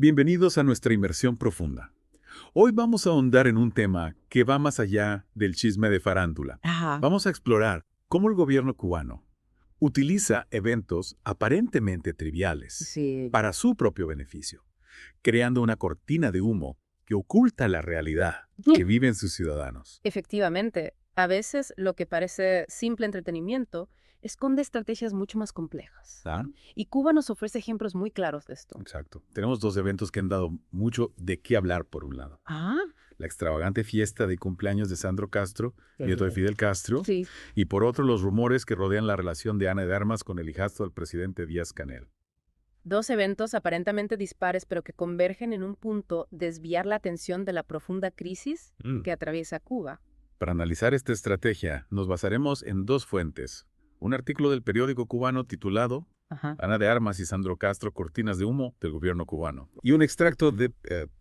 Bienvenidos a nuestra inmersión profunda. Hoy vamos a ahondar en un tema que va más allá del chisme de farándula. Ajá. Vamos a explorar cómo el gobierno cubano utiliza eventos aparentemente triviales Sí. para su propio beneficio, creando una cortina de humo que oculta la realidad que viven sus ciudadanos. Efectivamente, a veces lo que parece simple entretenimiento esconde estrategias mucho más complejas. ¿Ah? Y Cuba nos ofrece ejemplos muy claros de esto. Exacto. Tenemos dos eventos que han dado mucho de qué hablar por un lado. Ah, La extravagante fiesta de cumpleaños de Sandro Castro, nieto de Fidel Castro, sí. y por otro los rumores que rodean la relación de Ana de Armas con el hijastro del presidente Díaz-Canel. Dos eventos aparentemente dispares, pero que convergen en un punto: desviar la atención de la profunda crisis que atraviesa Cuba. Para analizar esta estrategia, nos basaremos en dos fuentes. Un artículo del periódico cubano titulado Ajá. Ana de Armas y Sandro Castro, cortinas de humo del gobierno cubano. Y un extracto de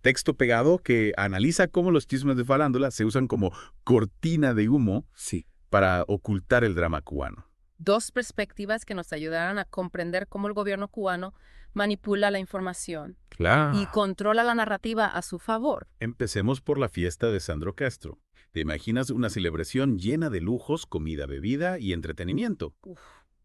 texto pegado que analiza cómo los chismes de farándula se usan como cortina de humo para ocultar el drama cubano. Dos perspectivas que nos ayudarán a comprender cómo el gobierno cubano manipula la información Claro. y controla la narrativa a su favor. Empecemos por la fiesta de Sandro Castro. ¿Te imaginas una celebración llena de lujos, comida, bebida y entretenimiento?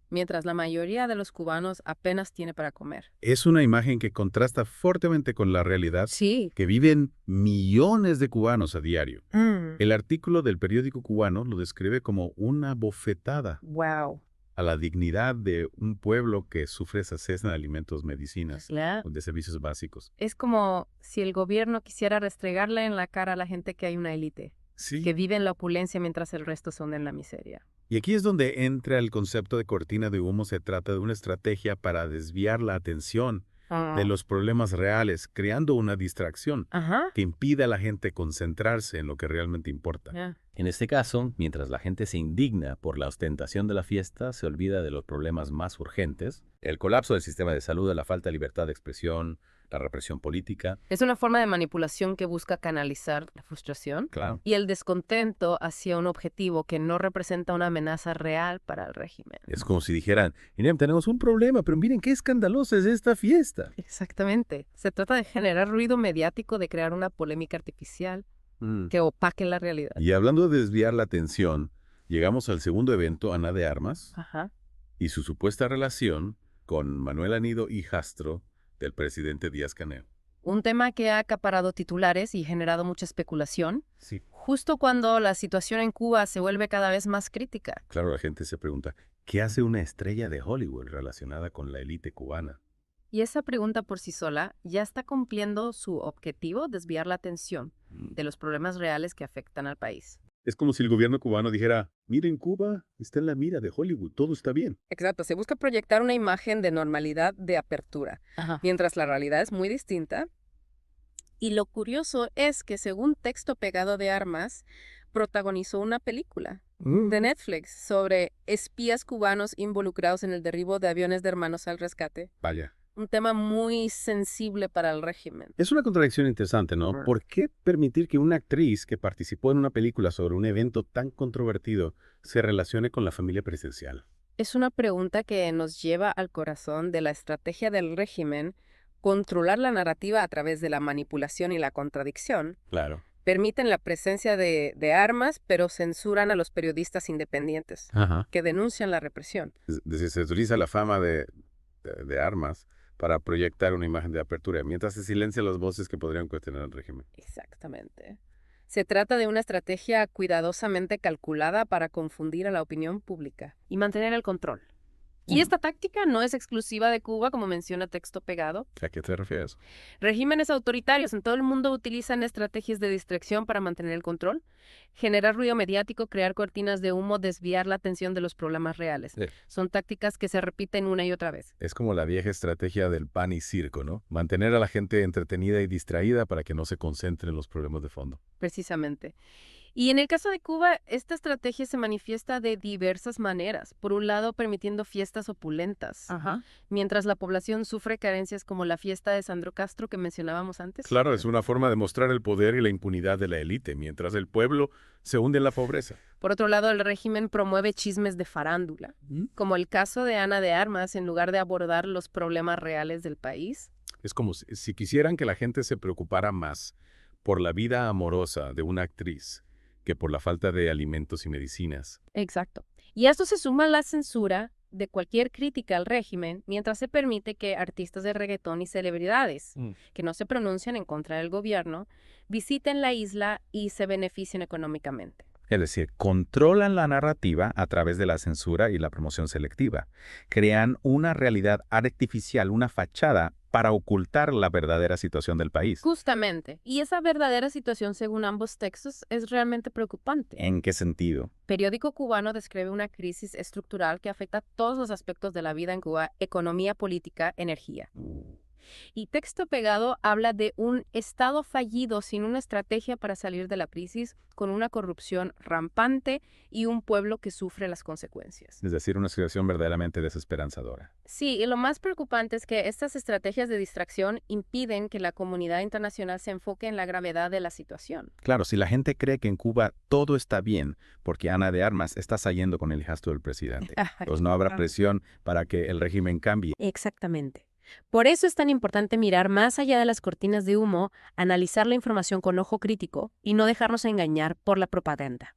Mientras la mayoría de los cubanos apenas tiene para comer. Es una imagen que contrasta fuertemente con la realidad Sí. que viven millones de cubanos a diario. El artículo del periódico cubano lo describe como una bofetada Wow. a la dignidad de un pueblo que sufre escasez en alimentos, medicinas, Claro. de servicios básicos. Es como si el gobierno quisiera restregarle en la cara a la gente que hay una élite, Sí. que vive en la opulencia mientras el resto son en la miseria. Y aquí es donde entra el concepto de cortina de humo. Se trata de una estrategia para desviar la atención de los problemas reales, creando una distracción Ajá. que impide a la gente concentrarse en lo que realmente importa. Ya. En este caso, mientras la gente se indigna por la ostentación de la fiesta, se olvida de los problemas más urgentes: el colapso del sistema de salud, la falta de libertad de expresión, la represión política. Es una forma de manipulación que busca canalizar la frustración Claro. y el descontento hacia un objetivo que no representa una amenaza real para el régimen. Es como si dijeran, miren, tenemos un problema, pero miren qué escandalosa es esta fiesta. Exactamente. Se trata de generar ruido mediático, de crear una polémica artificial que opaque la realidad. Y hablando de desviar la atención, llegamos al segundo evento, Ana de Armas, Ajá. y su supuesta relación con Manuel Anido, hijastro del presidente Díaz-Canel. Un tema que ha acaparado titulares y generado mucha especulación, Sí. justo cuando la situación en Cuba se vuelve cada vez más crítica. Claro, la gente se pregunta, ¿qué hace una estrella de Hollywood relacionada con la élite cubana? Y esa pregunta por sí sola ya está cumpliendo su objetivo: desviar la atención de los problemas reales que afectan al país. Es como si el gobierno cubano dijera, miren, Cuba está en la mira de Hollywood, todo está bien. Exacto, se busca proyectar una imagen de normalidad, de apertura, mientras la realidad es muy distinta. Y lo curioso es que, según texto pegado de Armas, protagonizó una película de Netflix sobre espías cubanos involucrados en el derribo de aviones de Hermanos al Rescate. Vaya. Un tema muy sensible para el régimen. Es una contradicción interesante, ¿no? ¿Por qué permitir que una actriz que participó en una película sobre un evento tan controvertido se relacione con la familia presidencial? Es una pregunta que nos lleva al corazón de la estrategia del régimen: controlar la narrativa a través de la manipulación y la contradicción. Claro. Permiten la presencia de armas, pero censuran a los periodistas independientes Ajá. que denuncian la represión. Es decir, se utiliza la fama de Armas para proyectar una imagen de apertura, mientras se silencian las voces que podrían cuestionar el régimen. Exactamente. Se trata de una estrategia cuidadosamente calculada para confundir a la opinión pública y mantener el control. Y esta táctica no es exclusiva de Cuba, como menciona texto pegado. ¿A qué te refieres? Regímenes autoritarios en todo el mundo utilizan estrategias de distracción para mantener el control, generar ruido mediático, crear cortinas de humo, desviar la atención de los problemas reales. Sí. Son tácticas que se repiten una y otra vez. Es como la vieja estrategia del pan y circo, ¿no? Mantener a la gente entretenida y distraída para que no se concentre en los problemas de fondo. Precisamente. Y en el caso de Cuba, esta estrategia se manifiesta de diversas maneras. Por un lado, permitiendo fiestas opulentas, mientras la población sufre carencias como la fiesta de Sandro Castro que mencionábamos antes. Claro, es una forma de mostrar el poder y la impunidad de la élite, mientras el pueblo se hunde en la pobreza. Por otro lado, el régimen promueve chismes de farándula, como el caso de Ana de Armas, en lugar de abordar los problemas reales del país. Es como si quisieran que la gente se preocupara más por la vida amorosa de una actriz que por la falta de alimentos y medicinas. Exacto. Y esto se suma a la censura de cualquier crítica al régimen, mientras se permite que artistas de reggaetón y celebridades que no se pronuncian en contra del gobierno visiten la isla y se beneficien económicamente. Es decir, controlan la narrativa a través de la censura y la promoción selectiva. Crean una realidad artificial, una fachada para ocultar la verdadera situación del país. Justamente. Y esa verdadera situación, según ambos textos, es realmente preocupante. ¿En qué sentido? Periódico Cubano describe una crisis estructural que afecta a todos los aspectos de la vida en Cuba: economía, política, energía. Y Texto Pegado habla de un Estado fallido sin una estrategia para salir de la crisis, con una corrupción rampante y un pueblo que sufre las consecuencias. Es decir, una situación verdaderamente desesperanzadora. Sí, y lo más preocupante es que estas estrategias de distracción impiden que la comunidad internacional se enfoque en la gravedad de la situación. Claro, si la gente cree que en Cuba todo está bien porque Ana de Armas está saliendo con el hijastro del presidente, pues no habrá presión para que el régimen cambie. Exactamente. Por eso es tan importante mirar más allá de las cortinas de humo, analizar la información con ojo crítico y no dejarnos engañar por la propaganda.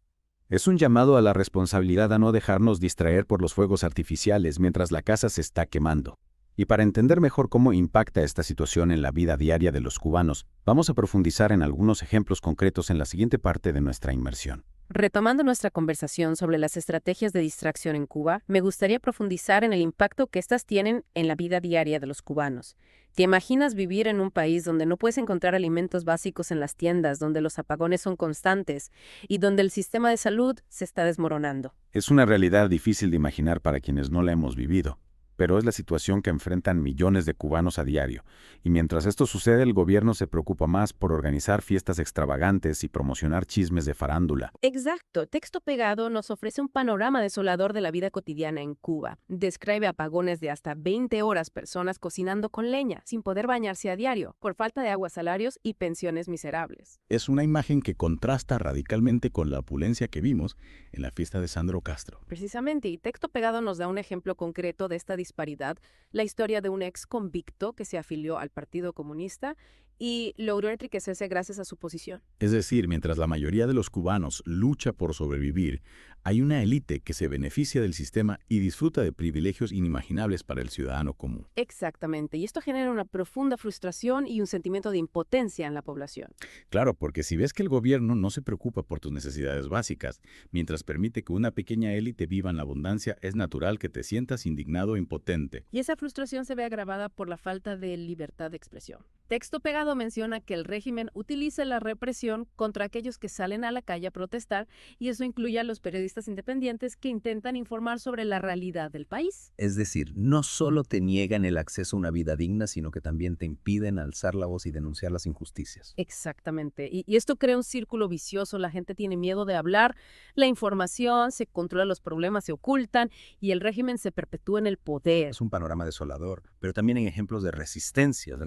Es un llamado a la responsabilidad a no dejarnos distraer por los fuegos artificiales mientras la casa se está quemando. Y para entender mejor cómo impacta esta situación en la vida diaria de los cubanos, vamos a profundizar en algunos ejemplos concretos en la siguiente parte de nuestra inmersión. Retomando nuestra conversación sobre las estrategias de distracción en Cuba, me gustaría profundizar en el impacto que estas tienen en la vida diaria de los cubanos. ¿Te imaginas vivir en un país donde no puedes encontrar alimentos básicos en las tiendas, donde los apagones son constantes y donde el sistema de salud se está desmoronando? Es una realidad difícil de imaginar para quienes no la hemos vivido, pero es la situación que enfrentan millones de cubanos a diario. Y mientras esto sucede, el gobierno se preocupa más por organizar fiestas extravagantes y promocionar chismes de farándula. Exacto. Texto Pegado nos ofrece un panorama desolador de la vida cotidiana en Cuba. Describe apagones de hasta 20 horas, personas cocinando con leña, sin poder bañarse a diario, por falta de agua, salarios y pensiones miserables. Es una imagen que contrasta radicalmente con la opulencia que vimos en la fiesta de Sandro Castro. Precisamente, y Texto Pegado nos da un ejemplo concreto de esta disparidad, la historia de un ex convicto que se afilió al Partido Comunista y logró enriquecerse gracias a su posición. Es decir, mientras la mayoría de los cubanos lucha por sobrevivir, hay una élite que se beneficia del sistema y disfruta de privilegios inimaginables para el ciudadano común. Exactamente, y esto genera una profunda frustración y un sentimiento de impotencia en la población. Claro, porque si ves que el gobierno no se preocupa por tus necesidades básicas, mientras permite que una pequeña élite viva en la abundancia, es natural que te sientas indignado e impotente. Y esa frustración se ve agravada por la falta de libertad de expresión. Texto Pegado menciona que el régimen utiliza la represión contra aquellos que salen a la calle a protestar, y eso incluye a los periodistas independientes que intentan informar sobre la realidad del país. Es decir, no solo te niegan el acceso a una vida digna, sino que también te impiden alzar la voz y denunciar las injusticias. Exactamente. Y esto crea un círculo vicioso. La gente tiene miedo de hablar, la información se controla, los problemas se ocultan y el régimen se perpetúa en el poder. Es un panorama desolador, pero también hay ejemplos de resistencia.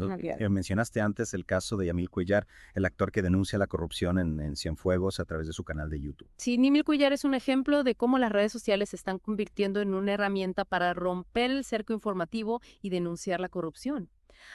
Mencionaste antes el caso de Yamil Cuellar, el actor que denuncia la corrupción en Cienfuegos a través de su canal de YouTube. Sí, Yamil Cuellar es un ejemplo de cómo las redes sociales se están convirtiendo en una herramienta para romper el cerco informativo y denunciar la corrupción.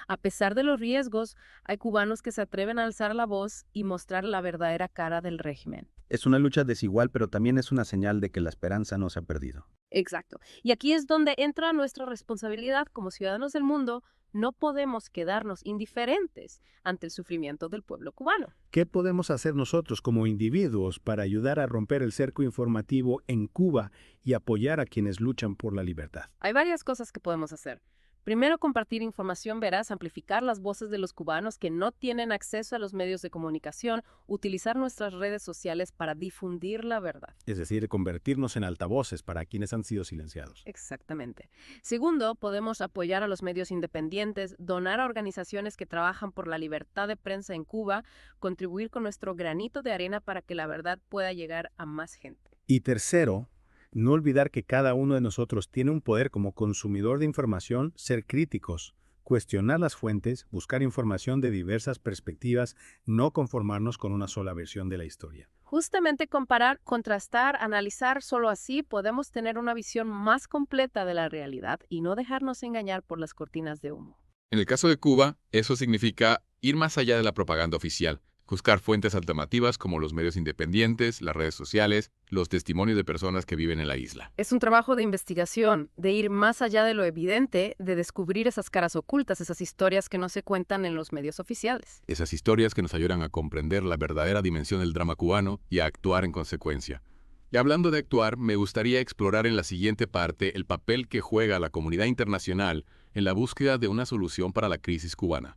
A pesar de los riesgos, hay cubanos que se atreven a alzar la voz y mostrar la verdadera cara del régimen. Es una lucha desigual, pero también es una señal de que la esperanza no se ha perdido. Exacto. Y aquí es donde entra nuestra responsabilidad como ciudadanos del mundo. No podemos quedarnos indiferentes ante el sufrimiento del pueblo cubano. ¿Qué podemos hacer nosotros como individuos para ayudar a romper el cerco informativo en Cuba y apoyar a quienes luchan por la libertad? Hay varias cosas que podemos hacer. Primero, compartir información veraz, amplificar las voces de los cubanos que no tienen acceso a los medios de comunicación, utilizar nuestras redes sociales para difundir la verdad. Es decir, convertirnos en altavoces para quienes han sido silenciados. Exactamente. Segundo, podemos apoyar a los medios independientes, donar a organizaciones que trabajan por la libertad de prensa en Cuba, contribuir con nuestro granito de arena para que la verdad pueda llegar a más gente. Y tercero, no olvidar que cada uno de nosotros tiene un poder como consumidor de información, ser críticos, cuestionar las fuentes, buscar información de diversas perspectivas, no conformarnos con una sola versión de la historia. Justamente comparar, contrastar, analizar, solo así podemos tener una visión más completa de la realidad y no dejarnos engañar por las cortinas de humo. En el caso de Cuba, eso significa ir más allá de la propaganda oficial, buscar fuentes alternativas como los medios independientes, las redes sociales, los testimonios de personas que viven en la isla. Es un trabajo de investigación, de ir más allá de lo evidente, de descubrir esas caras ocultas, esas historias que no se cuentan en los medios oficiales. Esas historias que nos ayudan a comprender la verdadera dimensión del drama cubano y a actuar en consecuencia. Y hablando de actuar, me gustaría explorar en la siguiente parte el papel que juega la comunidad internacional en la búsqueda de una solución para la crisis cubana.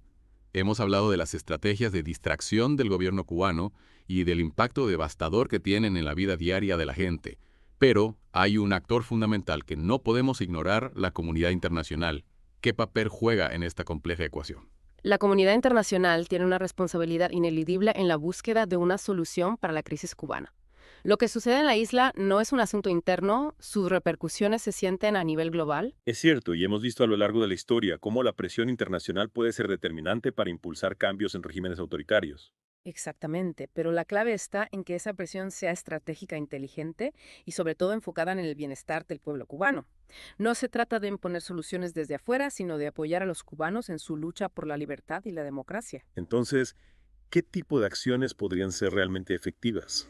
Hemos hablado de las estrategias de distracción del gobierno cubano y del impacto devastador que tienen en la vida diaria de la gente. Pero hay un actor fundamental que no podemos ignorar: la comunidad internacional. ¿Qué papel juega en esta compleja ecuación? La comunidad internacional tiene una responsabilidad ineludible en la búsqueda de una solución para la crisis cubana. Lo que sucede en la isla no es un asunto interno, sus repercusiones se sienten a nivel global. Es cierto, y hemos visto a lo largo de la historia cómo la presión internacional puede ser determinante para impulsar cambios en regímenes autoritarios. Exactamente, pero la clave está en que esa presión sea estratégica e inteligente y sobre todo enfocada en el bienestar del pueblo cubano. No se trata de imponer soluciones desde afuera, sino de apoyar a los cubanos en su lucha por la libertad y la democracia. Entonces, ¿qué tipo de acciones podrían ser realmente efectivas?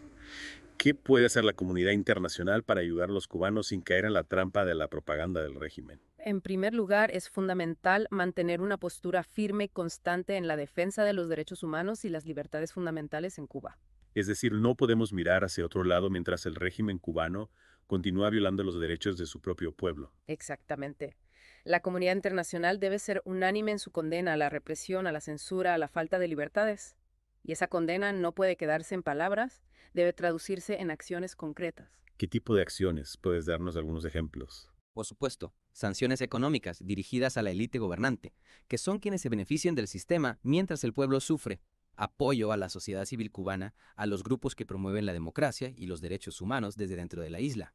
¿Qué puede hacer la comunidad internacional para ayudar a los cubanos sin caer en la trampa de la propaganda del régimen? En primer lugar, es fundamental mantener una postura firme y constante en la defensa de los derechos humanos y las libertades fundamentales en Cuba. Es decir, no podemos mirar hacia otro lado mientras el régimen cubano continúa violando los derechos de su propio pueblo. Exactamente. La comunidad internacional debe ser unánime en su condena a la represión, a la censura, a la falta de libertades. Y esa condena no puede quedarse en palabras, debe traducirse en acciones concretas. ¿Qué tipo de acciones? ¿Puedes darnos algunos ejemplos? Por supuesto, sanciones económicas dirigidas a la élite gobernante, que son quienes se benefician del sistema mientras el pueblo sufre. Apoyo a la sociedad civil cubana, a los grupos que promueven la democracia y los derechos humanos desde dentro de la isla.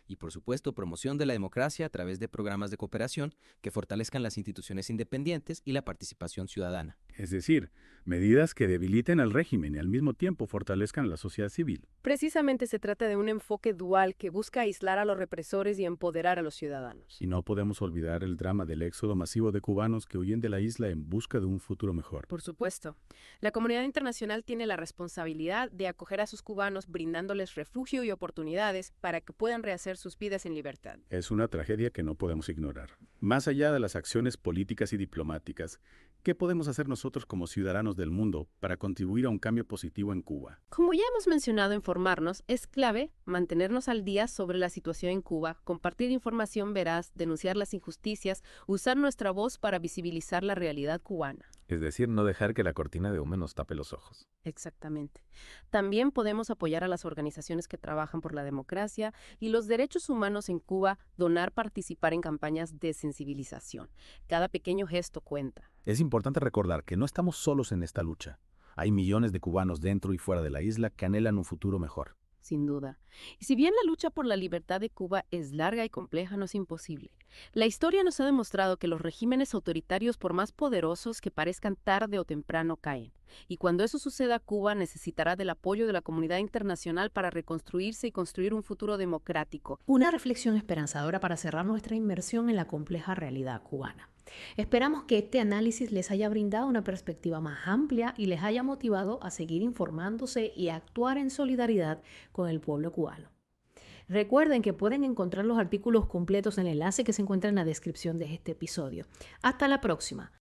Y por supuesto, promoción de la democracia a través de programas de cooperación que fortalezcan las instituciones independientes y la participación ciudadana. Es decir, medidas que debiliten al régimen y al mismo tiempo fortalezcan a la sociedad civil. Precisamente se trata de un enfoque dual que busca aislar a los represores y empoderar a los ciudadanos. Y no podemos olvidar el drama del éxodo masivo de cubanos que huyen de la isla en busca de un futuro mejor. Por supuesto. La comunidad internacional tiene la responsabilidad de acoger a sus cubanos brindándoles refugio y oportunidades para que puedan rehacer sus vidas en libertad. Es una tragedia que no podemos ignorar. Más allá de las acciones políticas y diplomáticas, ¿qué podemos hacer nosotros como ciudadanos del mundo para contribuir a un cambio positivo en Cuba? Como ya hemos mencionado, informarnos es clave, mantenernos al día sobre la situación en Cuba, compartir información veraz, denunciar las injusticias, usar nuestra voz para visibilizar la realidad cubana. Es decir, no dejar que la cortina de humo nos tape los ojos. Exactamente. También podemos apoyar a las organizaciones que trabajan por la democracia y los derechos humanos en Cuba, donar, participar en campañas de sensibilización. Cada pequeño gesto cuenta. Es importante recordar que no estamos solos en esta lucha. Hay millones de cubanos dentro y fuera de la isla que anhelan un futuro mejor. Sin duda. Y si bien la lucha por la libertad de Cuba es larga y compleja, no es imposible. La historia nos ha demostrado que los regímenes autoritarios, por más poderosos que parezcan, tarde o temprano caen. Y cuando eso suceda, Cuba necesitará del apoyo de la comunidad internacional para reconstruirse y construir un futuro democrático. Una reflexión esperanzadora para cerrar nuestra inmersión en la compleja realidad cubana. Esperamos que este análisis les haya brindado una perspectiva más amplia y les haya motivado a seguir informándose y a actuar en solidaridad con el pueblo cubano. Recuerden que pueden encontrar los artículos completos en el enlace que se encuentra en la descripción de este episodio. Hasta la próxima.